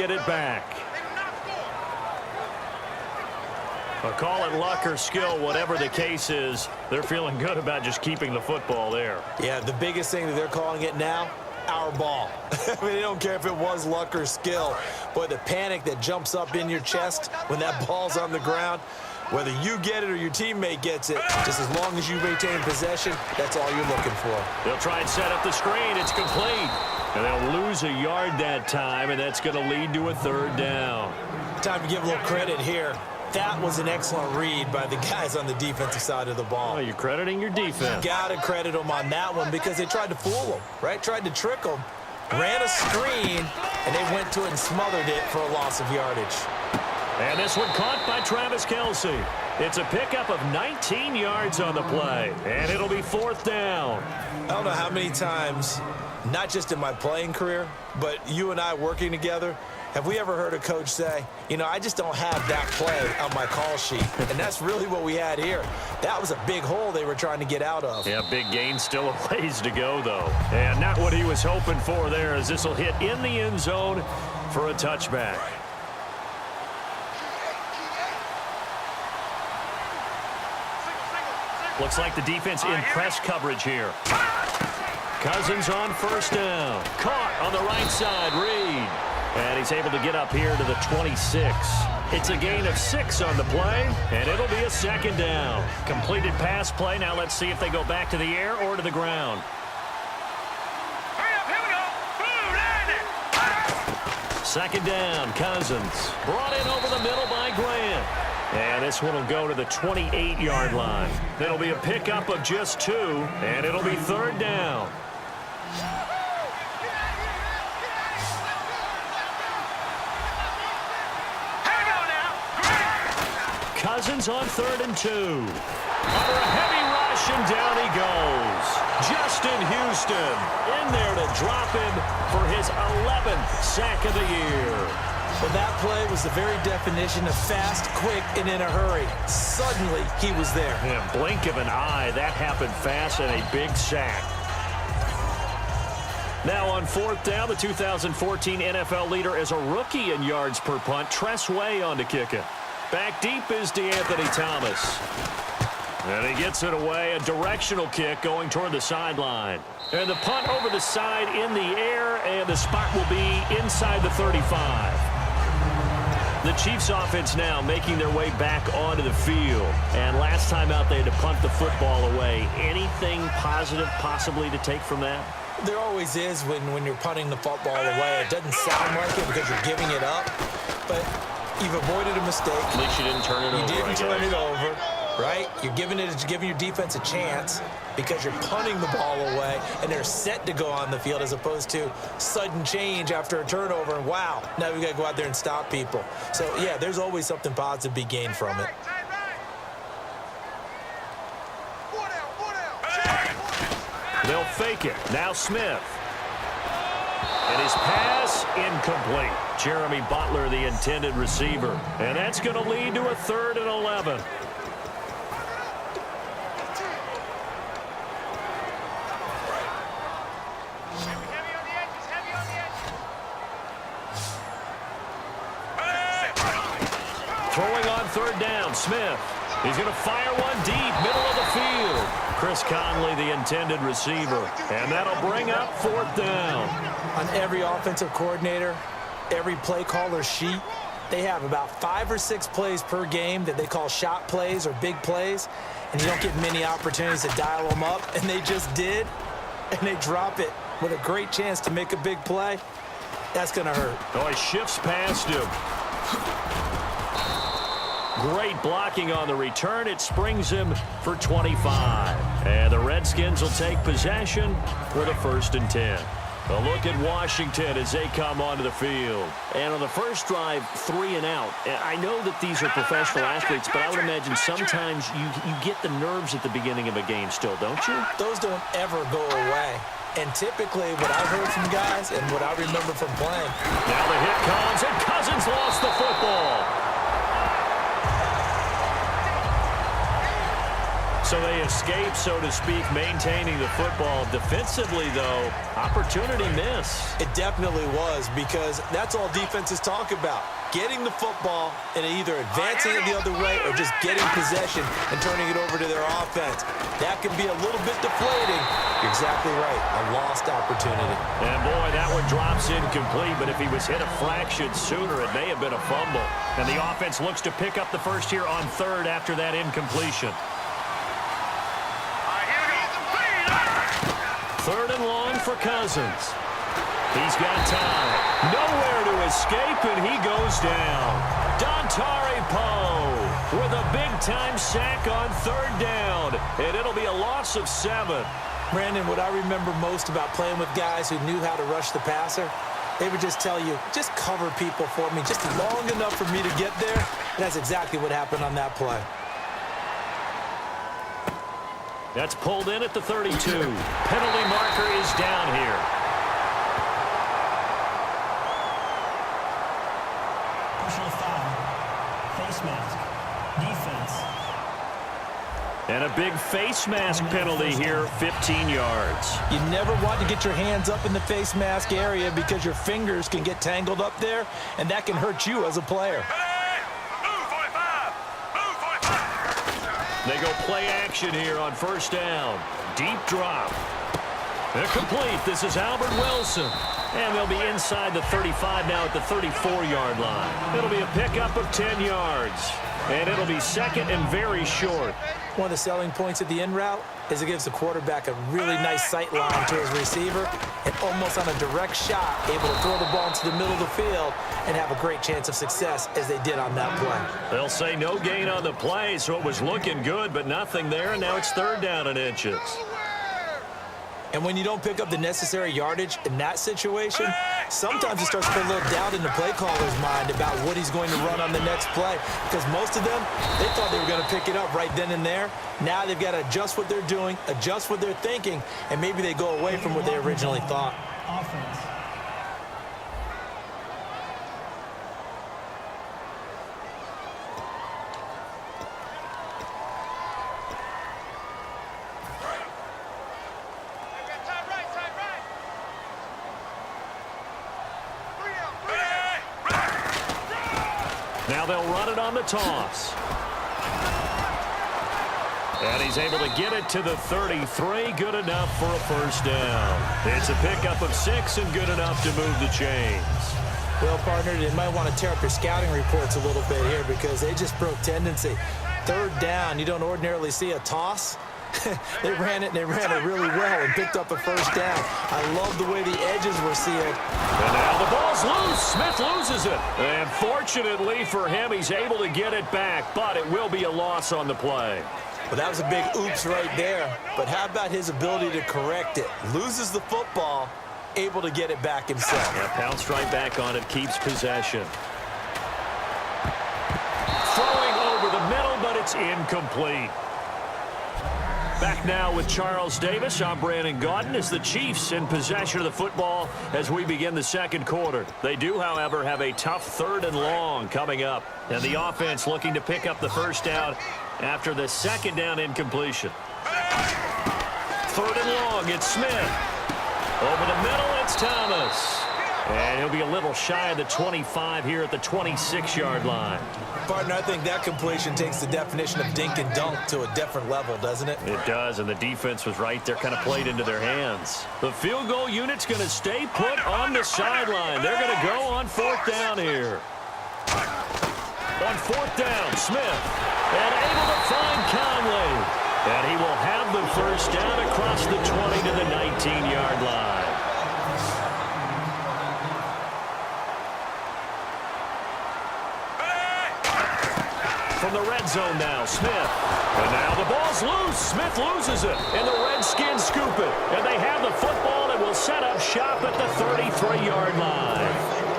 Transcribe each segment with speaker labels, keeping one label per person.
Speaker 1: get it back. I'll call it luck or skill, whatever the case is. They're feeling good about just keeping the football there.
Speaker 2: Yeah, the biggest thing that they're calling it now, our ball. I mean, they don't care if it was luck or skill. Boy, the panic that jumps up in your chest when that ball's on the ground, whether you get it or your teammate gets it, just as long as you maintain possession, that's all you're looking for.
Speaker 1: They'll try and set up the screen. It's complete. And they'll lose a yard that time, and that's going to lead to a third down.
Speaker 2: Time to give a little credit here. That was an excellent read by the guys on the defensive side of the ball.
Speaker 1: Oh, you're crediting your defense.
Speaker 2: Got to credit them on that one because they tried to fool them, right? Tried to trick them, ran a screen, and they went to it and smothered it for a loss of yardage.
Speaker 1: And this one caught by Travis Kelce. It's a pickup of 19 yards on the play, and it'll be fourth down.
Speaker 2: I don't know how many times, not just in my playing career, but you and I working together, have we ever heard a coach say, you know, I just don't have that play on my call sheet? And that's really what we had here. That was a big hole they were trying to get out of.
Speaker 1: Yeah, big gain, still a ways to go, though. And not what he was hoping for there, as this will hit in the end zone for a touchback. Looks like the defense in press coverage here. Cousins on first down. Caught on the right side, Reed. And he's able to get up here to the 26. It's a gain of 6 on the play, and it'll be a second down. Completed pass play. Now let's see if they go back to the air or to the ground.
Speaker 3: Hurry up, here we go.
Speaker 1: Second down, Cousins. Brought in over the middle by Grant. And this one will go to the 28-yard line. It'll be a pickup of just 2, and it'll be third down. Cousins on 3rd and 2. Under a heavy rush, and down he goes. Justin Houston in there to drop him for his 11th sack of the year.
Speaker 2: Well, that play was the very definition of fast, quick, and in a hurry. Suddenly, he was there.
Speaker 1: Yeah, blink of an eye, that happened fast, and a big sack. Now on 4th down, the 2014 NFL leader as a rookie in yards per punt, Tress Way on to kick it. Back deep is DeAnthony Thomas. And he gets it away, a directional kick going toward the sideline. And the punt over the side in the air, and the spot will be inside the 35. The Chiefs offense now making their way back onto the field. And last time out they had to punt the football away. Anything positive possibly to take from that?
Speaker 2: There always is when you're punting the football away. It doesn't sound like it because you're giving it up, but you've avoided a mistake.
Speaker 1: At least you didn't turn it over.
Speaker 2: You didn't turn it over, right? You're giving your defense a chance because you're punting the ball away, and they're set to go on the field as opposed to sudden change after a turnover, and wow, now we've got to go out there and stop people. So, yeah, there's always something positive to be gained from it.
Speaker 1: They'll fake it. Now Smith. And his pass incomplete. Jeremy Butler, the intended receiver. And that's going to lead to a 3rd and 11. Throwing on 3rd down, Smith. He's going to fire one deep, middle of the field. Chris Conley, the intended receiver. And that'll bring up 4th down.
Speaker 2: On every offensive coordinator, every play caller sheet, they have about 5 or 6 plays per game that they call shot plays or big plays, and you don't get many opportunities to dial them up, and they just did, and they drop it with a great chance to make a big play. That's going to hurt.
Speaker 1: Oh, he shifts past him. Great blocking on the return. It springs him for 25. And the Redskins will take possession with a 1st and 10. A look at Washington as they come onto the field. And on the first drive, 3 and out. I know that these are professional athletes, but I would imagine sometimes you get the nerves at the beginning of a game still, don't you?
Speaker 2: Those don't ever go away. And typically what I've heard from guys and what I remember from playing.
Speaker 1: Now the hit comes, and Cousins lost the football. So they have escape, so to speak, maintaining the football. Defensively, though, opportunity miss.
Speaker 2: It definitely was, because that's all defenses talk about. Getting the football and either advancing it the other way or just getting possession and turning it over to their offense. That can be a little bit deflating. You're exactly right. A lost opportunity.
Speaker 1: And, boy, that one drops incomplete, but if he was hit a fraction sooner, it may have been a fumble. And the offense looks to pick up the first here on third after that incompletion. Third and long for Cousins. He's got time. Nowhere to escape, and he goes down. Dontari Poe with a big-time sack on third down, and it'll be a loss of 7.
Speaker 2: Brandon, what I remember most about playing with guys who knew how to rush the passer, they would just tell you, just cover people for me, just long enough for me to get there. And that's exactly what happened on that play.
Speaker 1: That's pulled in at the 32. Penalty marker is down here.
Speaker 4: Personal foul. Face mask. Defense.
Speaker 1: And a big face mask penalty here, 15 yards.
Speaker 2: You never want to get your hands up in the face mask area because your fingers can get tangled up there, and that can hurt you as a player.
Speaker 1: They go play action here on first down. Deep drop. Complete. This is Albert Wilson. And they'll be inside the 35 now at the 34-yard line. It'll be a pickup of 10 yards. And it'll be second and very short.
Speaker 2: One of the selling points of the in route is it gives the quarterback a really nice sight line to his receiver and almost on a direct shot able to throw the ball into the middle of the field and have a great chance of success as they did on that play.
Speaker 1: They'll say no gain on the play, so it was looking good, but nothing there, and now it's third down and inches.
Speaker 2: And when you don't pick up the necessary yardage in that situation, sometimes it starts to put a little doubt in the play caller's mind about what he's going to run on the next play. Because most of them, they thought they were going to pick it up right then and there. Now they've got to adjust what they're doing, adjust what they're thinking, and maybe they go away from what they originally thought.
Speaker 4: Offense.
Speaker 1: Now they'll run it on the toss. And he's able to get it to the 33. Good enough for a first down. It's a pickup of 6 and good enough to move the chains.
Speaker 2: Well, partner, they might want to tear up your scouting reports a little bit here because they just broke tendency. Third down, you don't ordinarily see a toss. They ran it really well and picked up a first down. I love the way the edges were sealed.
Speaker 1: And now the ball's loose. Smith loses it. And fortunately for him, he's able to get it back, but it will be a loss on the play.
Speaker 2: Well, that was a big oops right there. But how about his ability to correct it? Loses the football, able to get it back himself.
Speaker 1: Yeah, pounced right back on it, keeps possession. Throwing over the middle, but it's incomplete. Back now with Charles Davis. I'm Brandon Gaudin as the Chiefs in possession of the football as we begin the second quarter. They do, however, have a tough third and long coming up. And the offense looking to pick up the first down after the second down incompletion. Third and long, it's Smith. Over the middle, it's Thomas. And he'll be a little shy of the 25 here at the 26-yard line.
Speaker 2: Partner, I think that completion takes the definition of dink and dunk to a different level, doesn't it?
Speaker 1: It does, and the defense was right there, kind of played into their hands. The field goal unit's going to stay put on the sideline. They're going to go on fourth down here. On fourth down, Smith, and able to find Conley. And he will have the first down across the 20 to the 19-yard line. From the red zone now, Smith. And now the ball's loose. Smith loses it. And the Redskins scoop it. And they have the football and will set up shop at the 33-yard line.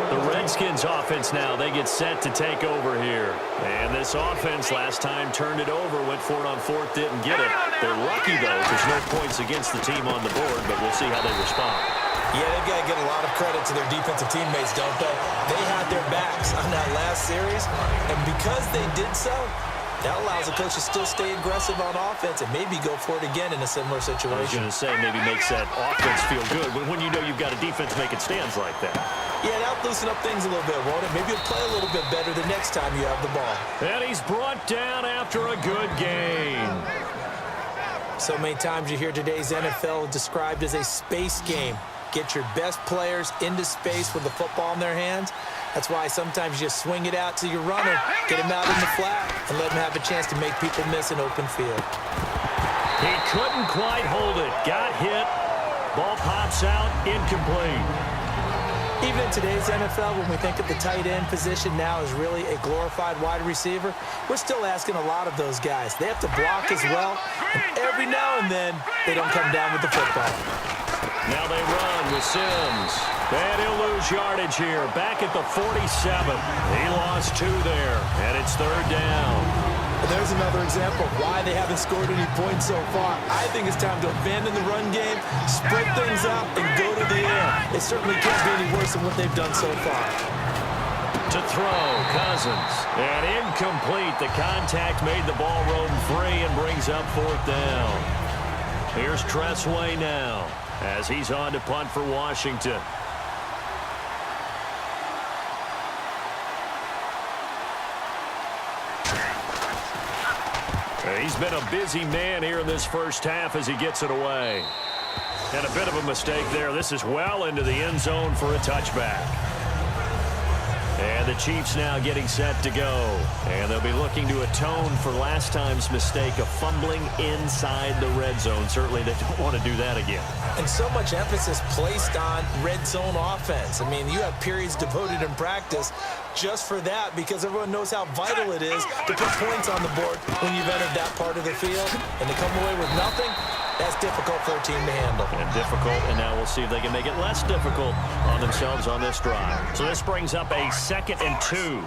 Speaker 1: The Redskins offense now, they get set to take over here. And this offense last time turned it over, went for it on fourth, didn't get it. They're lucky, though. There's no points against the team on the board, but we'll see how they respond.
Speaker 2: Yeah, they've got to get a lot of credit to their defensive teammates, don't they? They had their backs on that last series, and because they did so, That allows the coach to still stay aggressive on offense and maybe go for it again in a similar situation.
Speaker 1: I was going to say maybe makes that offense feel good when you know you've got a defense making stands like that.
Speaker 2: Yeah, that'll loosen up things a little bit, won't it? Maybe you'll play a little bit better the next time you have the ball.
Speaker 1: And he's brought down after a good game.
Speaker 2: So many times you hear today's NFL described as a space game. Get your best players into space with the football in their hands. That's why sometimes you just swing it out to your runner, get him out in the flat, and let him have a chance to make people miss an open field.
Speaker 1: He couldn't quite hold it. Got hit. Ball pops out, incomplete.
Speaker 2: Even in today's NFL, when we think of the tight end position now as really a glorified wide receiver, we're still asking a lot of those guys. They have to block as well, and every now and then, they don't come down with the football.
Speaker 1: Now they run with Sims. And he'll lose yardage here. Back at the 47. He lost 2 there, and it's 3rd down.
Speaker 2: And there's another example of why they haven't scored any points so far. I think it's time to abandon the run game, spread things out, and go to the air. It certainly can't be any worse than what they've done so far.
Speaker 1: To throw, Cousins. And incomplete. The contact made the ball roam free and brings up 4th down. Here's Tressway now as he's on to punt for Washington. He's been a busy man here in this first half as he gets it away. And a bit of a mistake there. This is well into the end zone for a touchback. And the Chiefs now getting set to go. And they'll be looking to atone for last time's mistake of fumbling inside the red zone. Certainly they don't want to do that again.
Speaker 2: And so much emphasis placed on red zone offense. I mean, you have periods devoted in practice just for that because everyone knows how vital it is to put points on the board when you've entered that part of the field. And to come away with nothing, that's difficult for a team to handle.
Speaker 1: And difficult, and now we'll see if they can make it less difficult on themselves on this drive. So this brings up a 2nd and 2.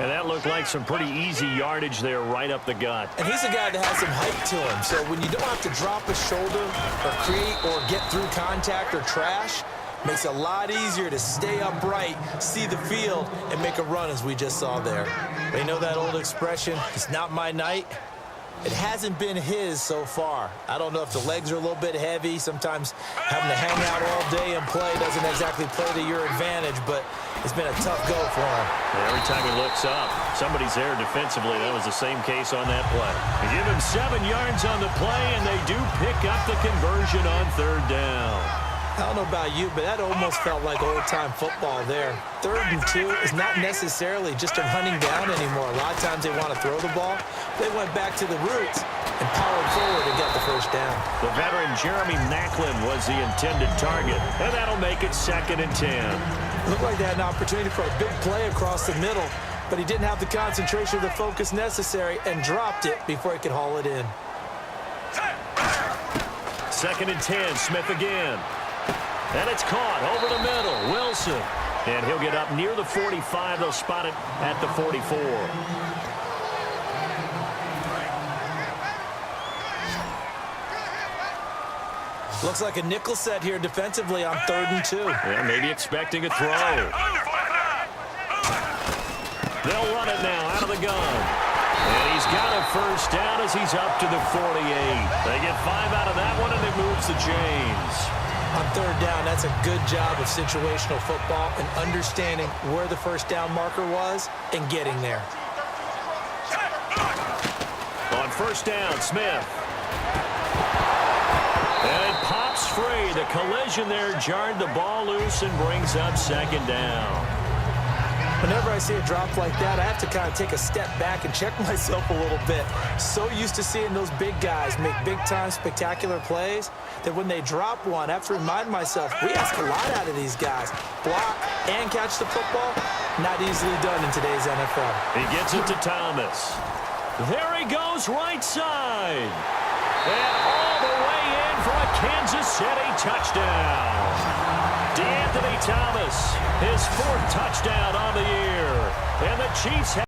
Speaker 1: And that looked like some pretty easy yardage there right up the gut.
Speaker 2: And he's a guy that has some height to him. So when you don't have to drop a shoulder or create or get through contact or trash, makes it a lot easier to stay upright, see the field, and make a run as we just saw there. But you know that old expression, it's not my night? It hasn't been his so far. I don't know if the legs are a little bit heavy. Sometimes having to hang out all day and play doesn't exactly play to your advantage, but it's been a tough go for him.
Speaker 1: Every time he looks up, somebody's there defensively. That was the same case on that play. They give him 7 yards on the play, and they do pick up the conversion on 3rd down.
Speaker 2: I don't know about you, but that almost felt like old-time football there. 3rd and 2 is not necessarily just a hunting down anymore. A lot of times they want to throw the ball. They went back to the roots and powered forward to get the 1st down.
Speaker 1: The veteran Jeremy Maclin was the intended target, and that'll make it 2nd and 10.
Speaker 2: It looked like they had an opportunity for a big play across the middle, but he didn't have the concentration or the focus necessary and dropped it before he could haul it in.
Speaker 1: 2nd and 10, Smith again. And it's caught over the middle. Wilson. And he'll get up near the 45. They'll spot it at the 44.
Speaker 2: Looks like a nickel set here defensively on 3rd and 2.
Speaker 1: Yeah, maybe expecting a throw. They'll run it now out of the gun. And he's got a 1st down as he's up to the 48. They get 5 out of that one, and it moves the chains.
Speaker 2: On 3rd down, that's a good job of situational football and understanding where the 1st down marker was and getting there.
Speaker 1: On 1st down, Smith. And it pops free. The collision there jarred the ball loose and brings up 2nd down.
Speaker 2: Whenever I see a drop like that, I have to kind of take a step back and check myself a little bit. So used to seeing those big guys make big-time spectacular plays that when they drop one, I have to remind myself, we ask a lot out of these guys. Block and catch the football, not easily done in today's NFL.
Speaker 1: He gets it to Thomas. There he goes right side. And all the way in for a Kansas City touchdown. Anthony Thomas, his 4th touchdown on the year. And the Chiefs have